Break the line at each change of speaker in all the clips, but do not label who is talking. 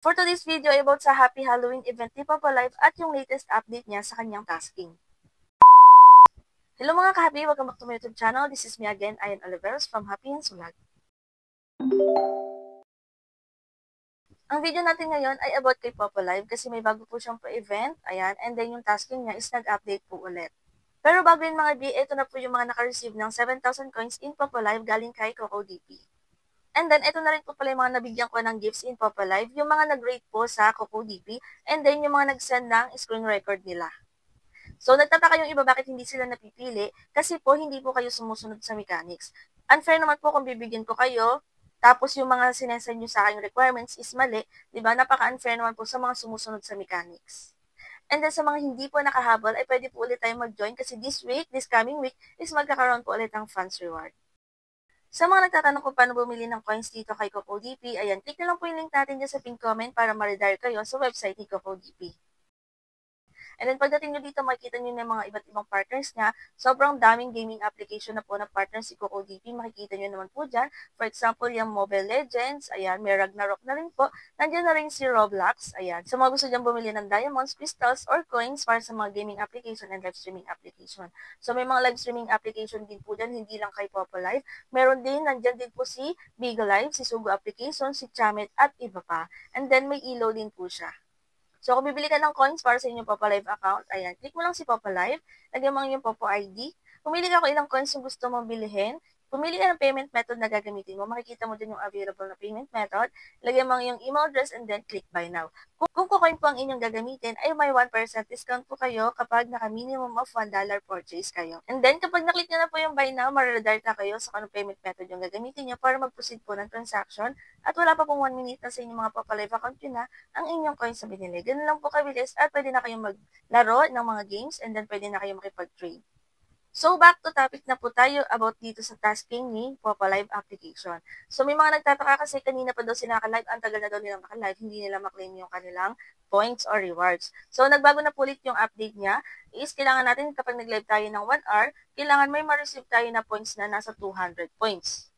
For today's video ay about sa Happy Halloween event ni Papa Live at yung latest update niya sa kanyang tasking. Hello mga ka-happy! Welcome back to my YouTube channel. This is me again, Ayan Oliveros from Happy and Sulag. Ang video natin ngayon ay about kay Papa Live kasi may bago po siyang pa-event. Ayan, and then yung tasking niya is nag-update po ulit. Pero bago yun mga B, ito na po yung mga naka-receive ng 7,000 coins in Papa Live galing kay Coco DP. And then, ito na rin po pala yung mga nabigyan ko ng gifts in Papa Live, yung mga nag-rate po sa Coco DP, and then yung mga nag-send ng screen record nila. So, nagtataka yung iba bakit hindi sila napipili kasi po hindi po kayo sumusunod sa mechanics. Unfair naman po kung bibigyan ko kayo, tapos yung mga sinesend nyo sa akin requirements is mali, di ba? Napaka-unfair naman po sa mga sumusunod sa mechanics. And then sa mga hindi po nakahabol, ay pwede po ulit tayong mag-join kasi this coming week, is magkakaroon po ulit ng funds reward. Sa mga nagtatanong kung paano bumili ng coins dito kay CocoDP, ayan, click na lang po yung link natin dyan sa pin comment para ma-redirect kayo sa website ni CocoDP. And then pagdating nyo dito, makikita nyo na yung mga iba't ibang partners niya. Sobrang daming gaming application na po na partners si CocoDP. Makikita nyo naman po dyan. For example, yung Mobile Legends. Ayan, may Ragnarok na rin po. Nandiyan na rin si Roblox. Ayan. Sa mga gusto dyan bumili ng diamonds, crystals, or coins para sa mga gaming application and live streaming application. So may mga live streaming application din po dyan, hindi lang kay Popo Live. Meron din, nandyan din po si Bigo Live, si Sugo Application, si Chamet, at iba pa. And then may Elo din po siya. So, kung bibili ka ng coins para sa inyong Popo Live account, ayan, click mo lang si Popo Live, lagyan mo yung Popo ID, pumili ka kung ilang coins yung gusto mong bilhin, pumili ka ng payment method na gagamitin mo, makikita mo din yung available na payment method, lagyan mo yung email address and then click buy now. Kung kukoin po ang inyong gagamitin, ay may 1% discount po kayo kapag naka-minimum of $1 purchase kayo. And then, kapag naklik nyo na po yung buy now, mariredirect na kayo sa anong payment method yung gagamitin nyo para mag-proceed po ng transaction at wala pa pong 1 minute na sa inyong mga Popo Live account yun na ang inyong coins na binili. Ganun lang po kabilis at pwede na kayong maglaro ng mga games and then pwede na kayong makipag-trade. So, back to topic na po tayo about dito sa tasking ni Popo Live application. So, may mga nagtataka kasi kanina pa daw sila naka-live, ang tagal na daw nilang naka-live, hindi nila maklaim yung kanilang points or rewards. So, nagbago na po ulit yung update niya is kailangan natin kapag nag-live tayo ng 1 hour, kailangan may ma-receive tayo na points na nasa 200 points.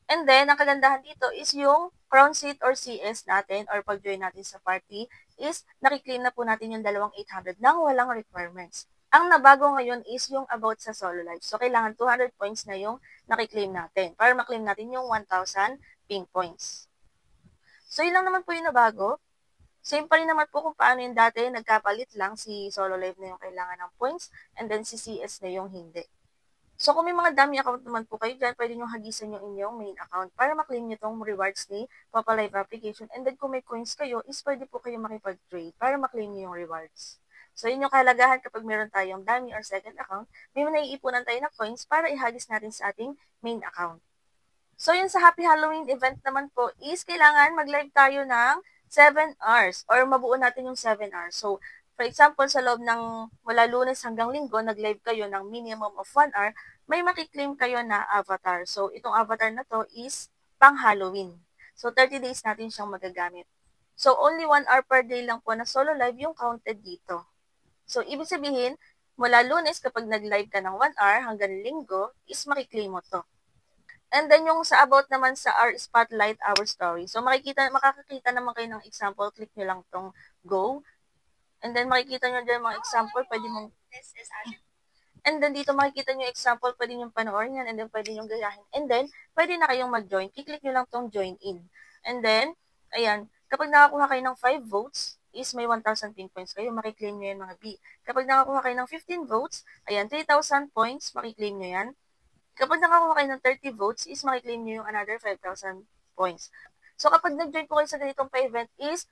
And then, ang kagandahan dito is yung crown seat or CS natin or pag-join natin sa party is nakiklaim na po natin yung 2,800 nang walang requirements. Ang nabago ngayon is yung about sa solo life. So, kailangan 200 points na yung nakiklaim natin para maklaim natin yung 1,000 ping points. So, yun lang naman po yung nabago. Same pa rin naman po kung paano yung dati, nagkapalit lang si solo life na yung kailangan ng points and then si CS na yung hindi. So, kung may mga dummy account naman po kayo dyan, pwede nyo hagisan yung inyong main account para maklaim nyo itong rewards ni Papa Live application. And then, kung may coins kayo, is pwede po kayo makipag-trade para maklaim nyo yung rewards. So, yun yung kahalagahan kapag meron tayong dummy or second account, may naiipunan tayo na coins para ihagis natin sa ating main account. So, yun sa Happy Halloween event naman po is kailangan mag-live tayo ng 7 hours or mabuo natin yung 7 hours. So, for example, sa loob ng mula Lunes hanggang Linggo, nag-live kayo ng minimum of 1 hour, may makiklaim kayo na avatar. So, itong avatar na to is pang Halloween. So, 30 days natin siyang magagamit. So, only 1 hour per day lang po na solo live yung counted dito. So, ibig sabihin, mula Lunes kapag nag-live ka ng 1 hour hanggang Linggo, is makiklaim mo to. And then yung sa about naman sa our spotlight, our story. So makakakita naman kayo ng example, click nyo lang tong go. And then makikita nyo dyan mga example, pwede mong and then dito makikita nyo example, pwede nyo panoorin yan and then pwede nyo gayahin. And then pwede na kayong mag-join. Click nyo lang tong join in. And then, ayan, kapag nakakuha kayo ng 5 votes, is may 1,000 ping points kayo, makiklaim nyo yan mga B. Kapag nakakuha kayo ng 15 votes, ayan, 3,000 points, makiklaim nyo yan. Kapag nakakuha kayo ng 30 votes, is makiklaim nyo yung another 5,000 points. So, kapag nag-join po kayo sa ganitong pa-event is,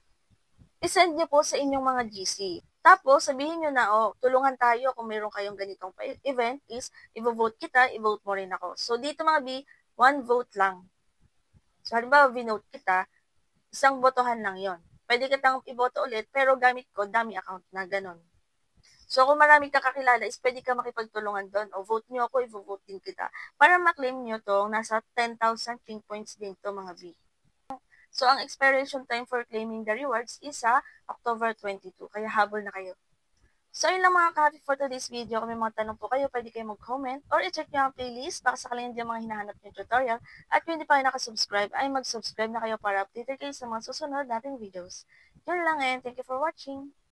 isend nyo po sa inyong mga GC. Tapos, sabihin nyo na, tulungan tayo kung mayroon kayong ganitong event is, i-vote kita, i-vote mo rin ako. So, dito mga B, 1 vote lang. So, halimbawa, vinote kita, isang botohan lang yon. Pwede kitang i-boto ulit, pero gamit ko, dummy account na, ganon. So, kung marami ka kakilala, is pwede ka makipagtulungan doon. O, vote nyo ako, i-vote din kita. Para maklaim nyo to, nasa 10,000 ping points din to mga B. So, ang expiration time for claiming the rewards is sa October 22. Kaya habol na kayo. So, yun lang mga ka-happy for today's video. Kung may mga tanong po kayo, pwede kayo mag-comment or i-check nyo ang playlist baka sakaling yung mga hinahanap nyo tutorial. At kung hindi pa kayo nakasubscribe, ay mag-subscribe na kayo para updated kayo sa mga susunod nating videos. Yun lang and thank you for watching!